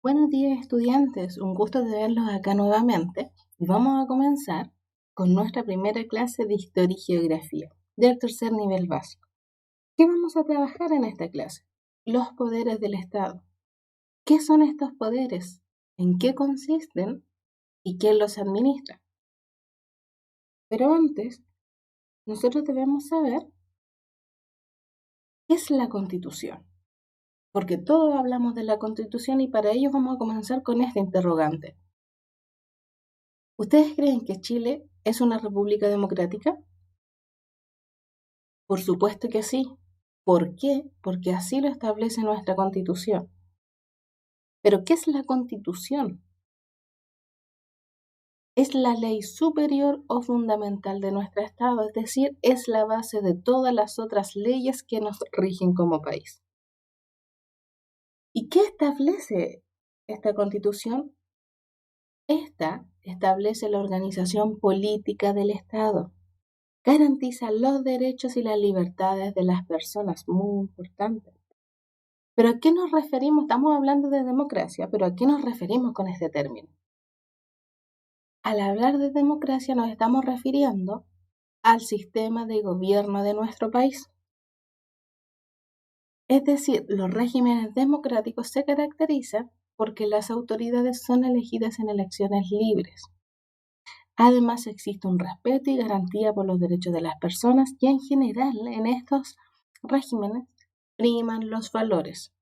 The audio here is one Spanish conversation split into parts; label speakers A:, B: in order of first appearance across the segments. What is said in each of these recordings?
A: Buenos días estudiantes, un gusto tenerlos acá nuevamente y vamos a comenzar con nuestra primera clase de Historia y Geografía del tercer nivel básico. ¿Qué vamos a trabajar en esta clase? Los poderes del Estado. ¿Qué son estos poderes? ¿En qué consisten? ¿Y quién los administra? Pero antes, nosotros debemos saber qué es la Constitución, porque todos hablamos de la Constitución y para ello vamos a comenzar con este interrogante. ¿Ustedes creen que Chile es una república democrática? Por supuesto que sí. ¿Por qué? Porque así lo establece nuestra Constitución. ¿Pero qué es la Constitución? Es la ley superior o fundamental de nuestro Estado, es decir, es la base de todas las otras leyes que nos rigen como país. ¿Y qué establece esta Constitución? Esta establece la organización política del Estado. Garantiza los derechos y las libertades de las personas, muy importante. ¿Pero a qué nos referimos? Estamos hablando de democracia, pero ¿a qué nos referimos con este término? Al hablar de democracia nos estamos refiriendo al sistema de gobierno de nuestro país. Es decir, los regímenes democráticos se caracterizan porque las autoridades son elegidas en elecciones libres. Además, existe un respeto y garantía por los derechos de las personas y en general en estos regímenes priman los valores.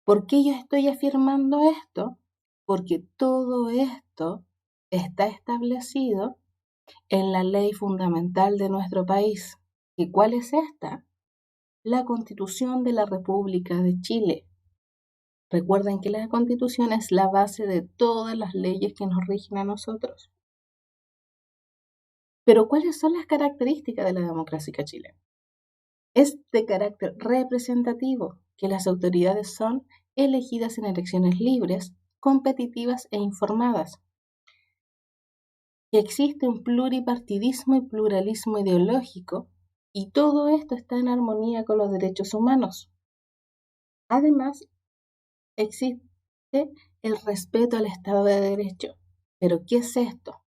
A: ¿Por qué yo estoy afirmando esto? Porque todo esto está establecido en la ley fundamental de nuestro país. ¿Y cuál es esta? La Constitución de la República de Chile. Recuerden que la Constitución es la base de todas las leyes que nos rigen a nosotros. Pero ¿cuáles son las características de la democracia chilena? Es de carácter representativo, que las autoridades son elegidas en elecciones libres, competitivas e informadas. Que existe un pluripartidismo y pluralismo ideológico, y todo esto está en armonía con los derechos humanos. Además, existe el respeto al Estado de Derecho. ¿Pero qué es esto?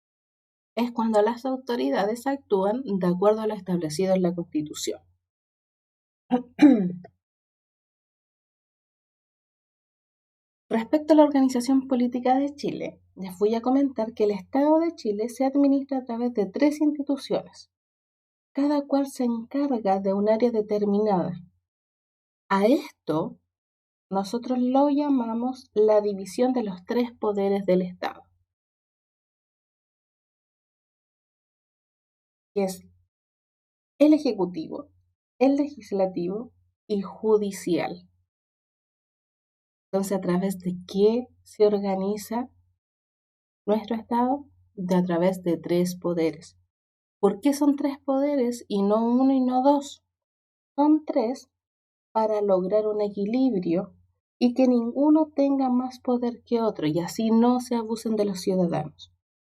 A: Es cuando las autoridades actúan de acuerdo a lo establecido en la Constitución. Respecto a la organización política de Chile, les voy a comentar que el Estado de Chile se administra a través de 3 instituciones, cada cual se encarga de un área determinada. A esto nosotros lo llamamos la división de los 3 poderes del Estado, que es el ejecutivo, el legislativo y judicial. Entonces, ¿a través de qué se organiza nuestro Estado? A través de 3 poderes. ¿Por qué son 3 poderes y no 1 y no 2? Son 3 para lograr un equilibrio y que ninguno tenga más poder que otro y así no se abusen de los ciudadanos.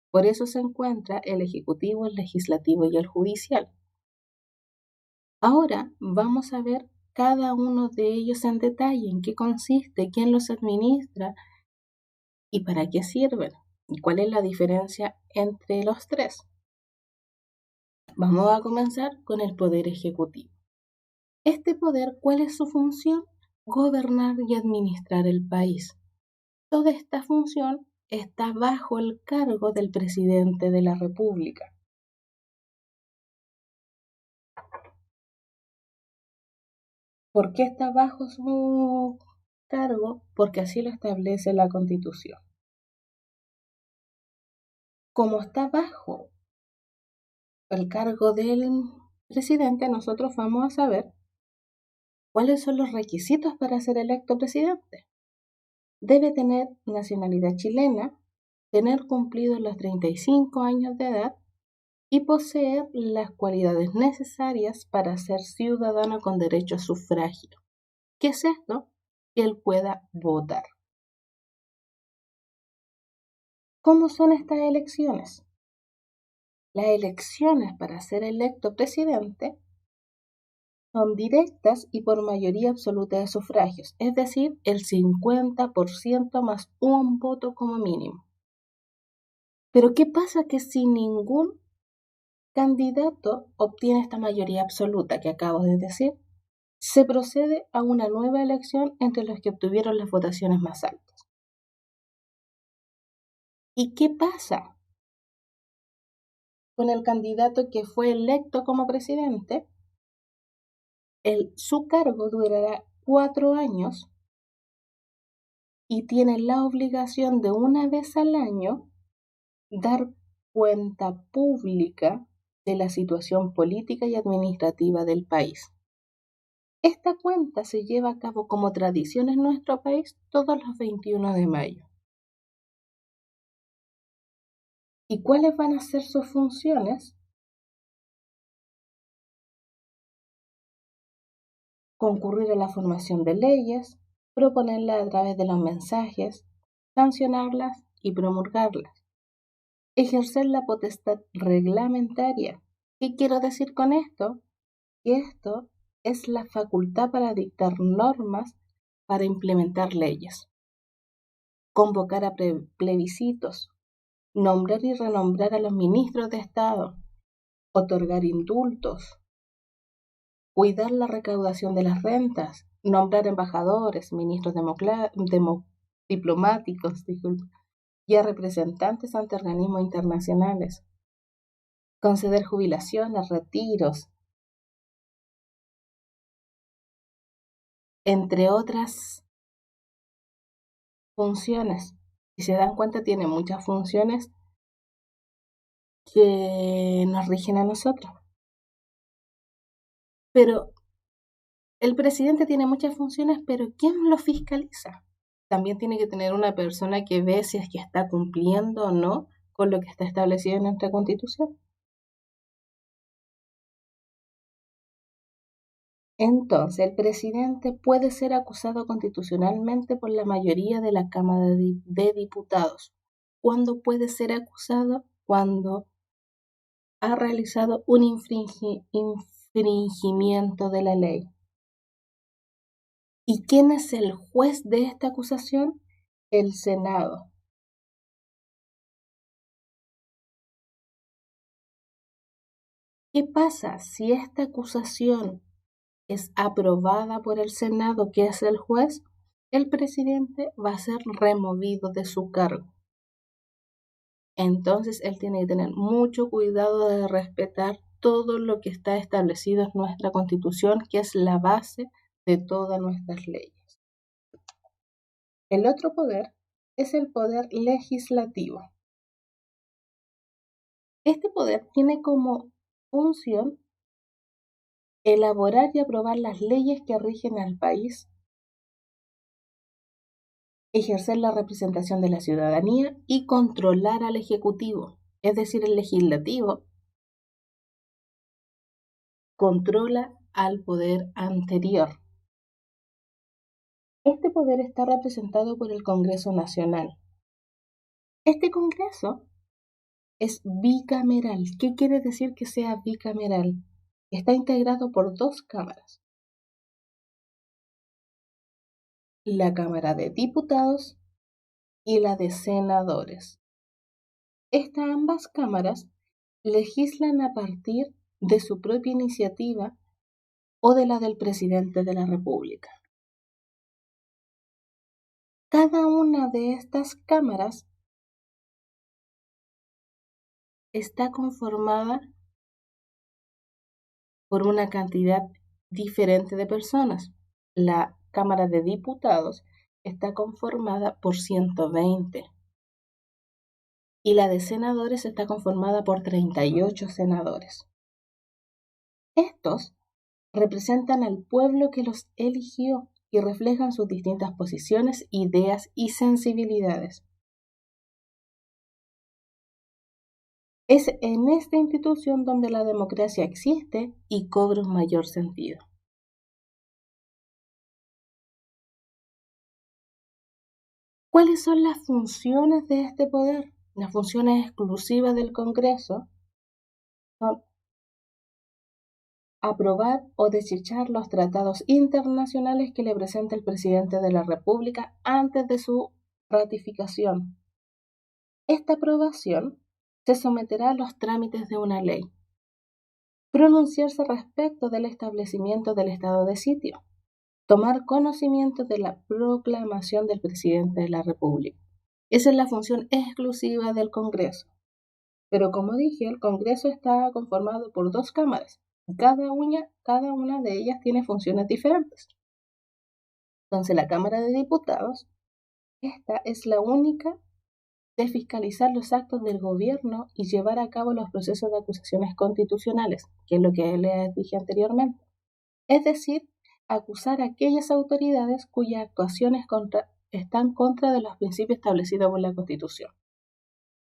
A: Por eso se encuentra el ejecutivo, el legislativo y el judicial. Ahora vamos a ver cada uno de ellos en detalle, en qué consiste, quién los administra y para qué sirven y cuál es la diferencia entre los 3. Vamos a comenzar con el poder ejecutivo. Este poder, ¿cuál es su función? Gobernar y administrar el país. Toda esta función está bajo el cargo del presidente de la República. ¿Por qué está bajo su cargo? Porque así lo establece la Constitución. Como está bajo el cargo del presidente, nosotros vamos a saber cuáles son los requisitos para ser electo presidente. Debe tener nacionalidad chilena, tener cumplido los 35 años de edad y poseer las cualidades necesarias para ser ciudadano con derecho a sufragio. ¿Qué es esto? Que él pueda votar. ¿Cómo son estas elecciones? Las elecciones para ser electo presidente son directas y por mayoría absoluta de sufragios, es decir, el 50% más un voto como mínimo. Pero ¿qué pasa que si ningún candidato obtiene esta mayoría absoluta que acabo de decir? Se procede a una nueva elección entre los que obtuvieron las votaciones más altas. ¿Y qué pasa con el candidato que fue electo como presidente? Su cargo durará 4 años y tiene la obligación de una vez al año dar cuenta pública de la situación política y administrativa del país. Esta cuenta se lleva a cabo como tradición en nuestro país todos los 21 de mayo. ¿Y cuáles van a ser sus funciones? Concurrir a la formación de leyes, proponerlas a través de los mensajes, sancionarlas y promulgarlas. Ejercer la potestad reglamentaria. ¿Qué quiero decir con esto? Que esto es la facultad para dictar normas para implementar leyes, convocar a plebiscitos, nombrar y renombrar a los ministros de Estado, otorgar indultos, cuidar la recaudación de las rentas, nombrar embajadores, ministros diplomáticos, y a representantes ante organismos internacionales, conceder jubilaciones, retiros, entre otras funciones. Si se dan cuenta, tiene muchas funciones que nos rigen a nosotros. Pero el presidente tiene muchas funciones, pero ¿quién lo fiscaliza? También tiene que tener una persona que ve si es que está cumpliendo o no con lo que está establecido en nuestra Constitución. Entonces, el presidente puede ser acusado constitucionalmente por la mayoría de la Cámara de Diputados. ¿Cuándo puede ser acusado? Cuando ha realizado un infringimiento de la ley. ¿Y quién es el juez de esta acusación? El Senado. ¿Qué pasa si esta acusación es aprobada por el Senado, que es el juez? El presidente va a ser removido de su cargo. Entonces él tiene que tener mucho cuidado de respetar todo lo que está establecido en nuestra Constitución, que es la base de todas nuestras leyes. El otro poder es el poder legislativo. Este poder tiene como función elaborar y aprobar las leyes que rigen al país, ejercer la representación de la ciudadanía y controlar al Ejecutivo, es decir, el legislativo controla al poder anterior. Este poder está representado por el Congreso Nacional. Este Congreso es bicameral. ¿Qué quiere decir que sea bicameral? Está integrado por 2 cámaras. La Cámara de Diputados y la de Senadores. Estas ambas cámaras legislan a partir de su propia iniciativa o de la del presidente de la República. Cada una de estas cámaras está conformada por una cantidad diferente de personas. La Cámara de Diputados está conformada por 120 y la de senadores está conformada por 38 senadores. Estos representan al pueblo que los eligió y reflejan sus distintas posiciones, ideas y sensibilidades. Es en esta institución donde la democracia existe y cobra un mayor sentido. ¿Cuáles son las funciones de este poder? Las funciones exclusivas del Congreso son aprobar o desechar los tratados internacionales que le presenta el presidente de la República antes de su ratificación. Esta aprobación se someterá a los trámites de una ley. Pronunciarse respecto del establecimiento del estado de sitio. Tomar conocimiento de la proclamación del presidente de la República. Esa es la función exclusiva del Congreso. Pero como dije, el Congreso está conformado por dos cámaras. Cada una de ellas tiene funciones diferentes. Entonces, la Cámara de Diputados, esta es la única de fiscalizar los actos del gobierno y llevar a cabo los procesos de acusaciones constitucionales, que es lo que les dije anteriormente. Es decir, acusar a aquellas autoridades cuyas actuaciones están contra de los principios establecidos por la Constitución.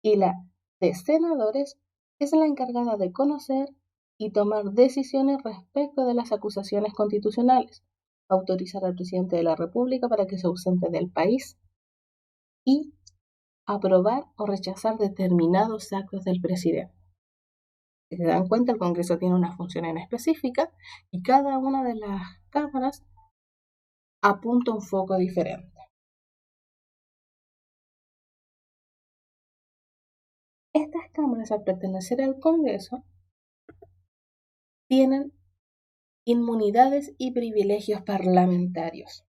A: Y la de senadores es la encargada de conocer y tomar decisiones respecto de las acusaciones constitucionales, autorizar al presidente de la República para que se ausente del país y aprobar o rechazar determinados actos del presidente. Si se dan cuenta, el Congreso tiene una función en específica y cada una de las cámaras apunta un foco diferente. Estas cámaras, al pertenecer al Congreso, tienen inmunidades y privilegios parlamentarios.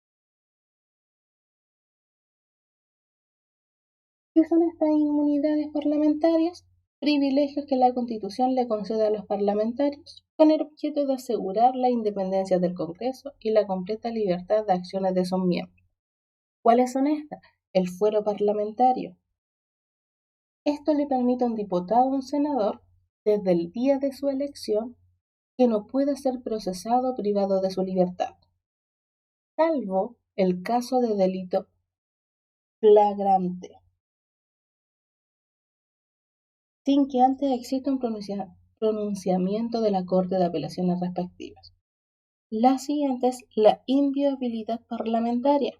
A: ¿Qué son estas inmunidades parlamentarias? Privilegios que la Constitución le concede a los parlamentarios con el objeto de asegurar la independencia del Congreso y la completa libertad de acciones de sus miembros. ¿Cuáles son estas? El fuero parlamentario. Esto le permite a un diputado o un senador, desde el día de su elección, que no pueda ser procesado o privado de su libertad, salvo el caso de delito flagrante, sin que antes exista un pronunciamiento de la Corte de Apelaciones respectivas. La siguiente es la inviolabilidad parlamentaria,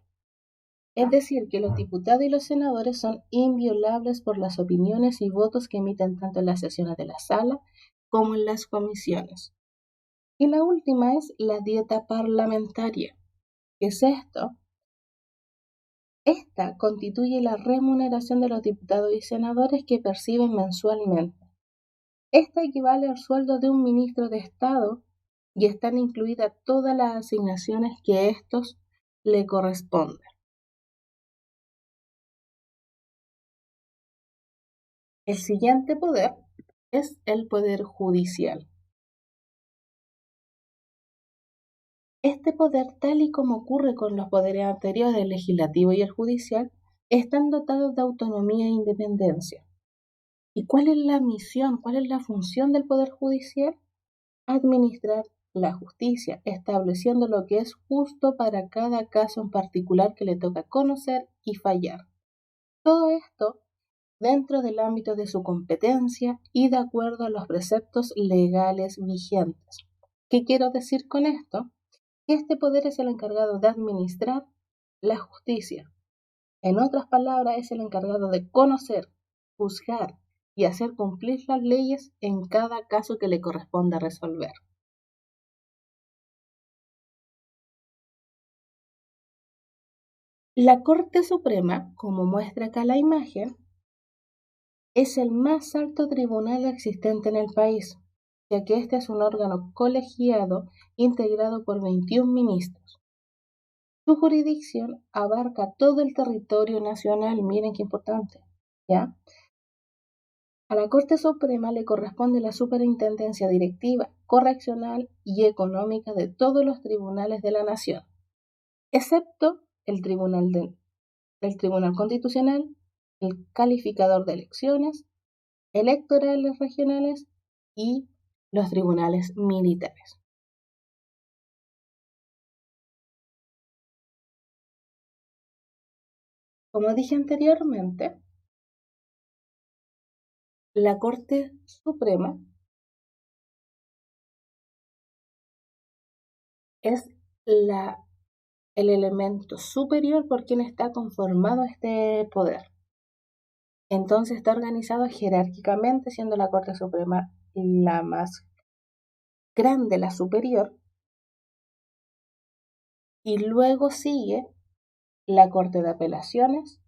A: es decir, que los diputados y los senadores son inviolables por las opiniones y votos que emiten tanto en las sesiones de la sala como en las comisiones. Y la última es la dieta parlamentaria. ¿Qué es esto? Esta constituye la remuneración de los diputados y senadores que perciben mensualmente. Esta equivale al sueldo de un ministro de Estado y están incluidas todas las asignaciones que estos le corresponden. El siguiente poder es el poder judicial. Este poder, tal y como ocurre con los poderes anteriores, el legislativo y el judicial, están dotados de autonomía e independencia. ¿Y cuál es la misión, cuál es la función del poder judicial? Administrar la justicia, estableciendo lo que es justo para cada caso en particular que le toca conocer y fallar. Todo esto dentro del ámbito de su competencia y de acuerdo a los preceptos legales vigentes. ¿Qué quiero decir con esto? Que este poder es el encargado de administrar la justicia. En otras palabras, es el encargado de conocer, juzgar y hacer cumplir las leyes en cada caso que le corresponda resolver. La Corte Suprema, como muestra acá la imagen, es el más alto tribunal existente en el país, ya que este es un órgano colegiado integrado por 21 ministros. Su jurisdicción abarca todo el territorio nacional, miren qué importante, ¿ya? A la Corte Suprema le corresponde la superintendencia directiva, correccional y económica de todos los tribunales de la nación, excepto el Tribunal Constitucional, el Calificador de Elecciones, electorales regionales y los tribunales militares. Como dije anteriormente, la Corte Suprema es el elemento superior por quien está conformado este poder. Entonces está organizado jerárquicamente, siendo la Corte Suprema la más grande la superior, y luego sigue la Corte de Apelaciones,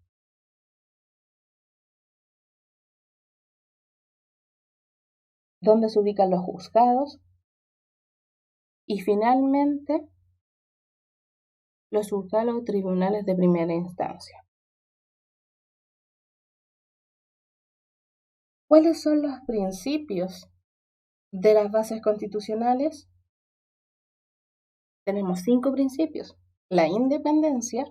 A: donde se ubican los juzgados, y finalmente los juzgados o tribunales de primera instancia. ¿Cuáles son los principios de las bases constitucionales? Tenemos 5 principios: la independencia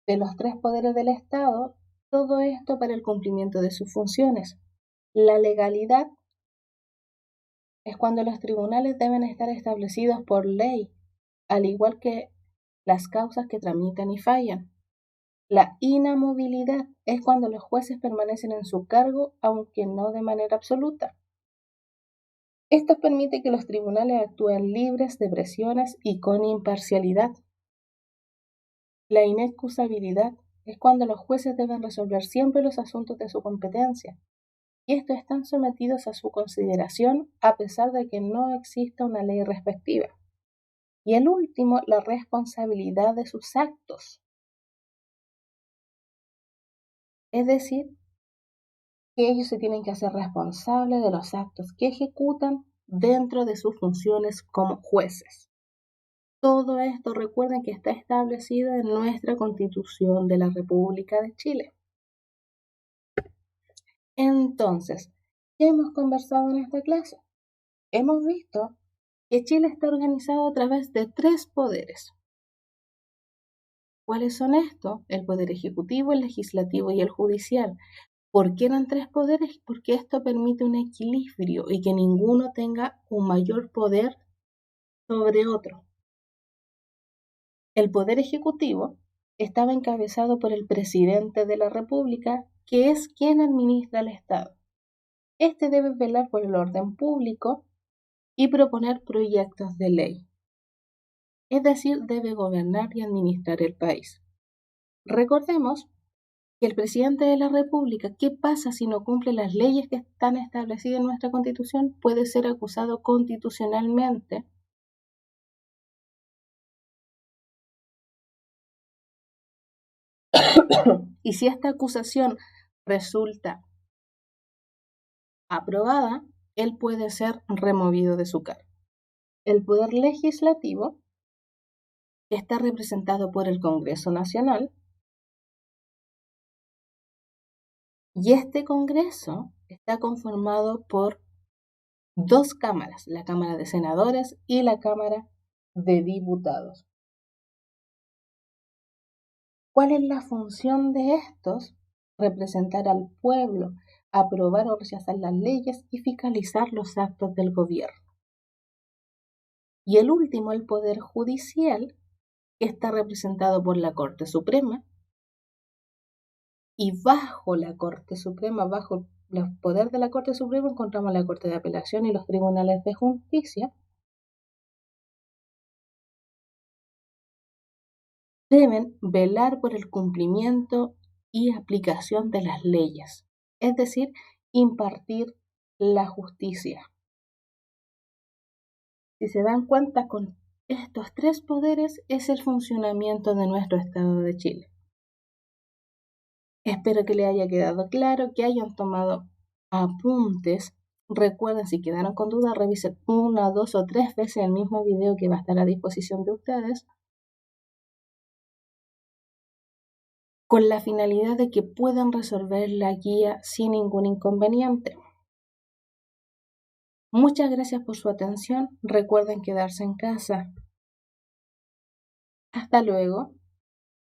A: de los 3 poderes del Estado, todo esto para el cumplimiento de sus funciones. La legalidad es cuando los tribunales deben estar establecidos por ley, al igual que las causas que tramitan y fallan. La inamovilidad es cuando los jueces permanecen en su cargo, aunque no de manera absoluta. Esto permite que los tribunales actúen libres de presiones y con imparcialidad. La inexcusabilidad es cuando los jueces deben resolver siempre los asuntos de su competencia, y estos están sometidos a su consideración a pesar de que no exista una ley respectiva. Y el último, la responsabilidad de sus actos. Es decir, que ellos se tienen que hacer responsables de los actos que ejecutan dentro de sus funciones como jueces. Todo esto, recuerden que está establecido en nuestra Constitución de la República de Chile. Entonces, ¿qué hemos conversado en esta clase? Hemos visto que Chile está organizado a través de 3 poderes. ¿Cuáles son estos? El poder ejecutivo, el legislativo y el judicial. ¿Por qué eran 3 poderes? Porque esto permite un equilibrio y que ninguno tenga un mayor poder sobre otro. El poder ejecutivo estaba encabezado por el presidente de la República, que es quien administra el Estado. Este debe velar por el orden público y proponer proyectos de ley. Es decir, debe gobernar y administrar el país. Recordemos que el presidente de la República, ¿qué pasa si no cumple las leyes que están establecidas en nuestra Constitución? Puede ser acusado constitucionalmente y si esta acusación resulta aprobada, él puede ser removido de su cargo. El poder legislativo está representado por el Congreso Nacional y este Congreso está conformado por 2 cámaras, la Cámara de Senadores y la Cámara de Diputados. ¿Cuál es la función de estos? Representar al pueblo, aprobar o rechazar las leyes y fiscalizar los actos del gobierno. Y el último, el Poder Judicial, que está representado por la Corte Suprema, y bajo la Corte Suprema, bajo los poderes de la Corte Suprema, encontramos la Corte de Apelación y los tribunales de justicia. Deben velar por el cumplimiento y aplicación de las leyes, es decir, impartir la justicia. Si se dan cuenta, con estos 3 poderes es el funcionamiento de nuestro Estado de Chile. Espero que les haya quedado claro, que hayan tomado apuntes. Recuerden, si quedaron con dudas, revisen 1, 2 o 3 veces el mismo video que va a estar a disposición de ustedes, con la finalidad de que puedan resolver la guía sin ningún inconveniente. Muchas gracias por su atención. Recuerden quedarse en casa. Hasta luego.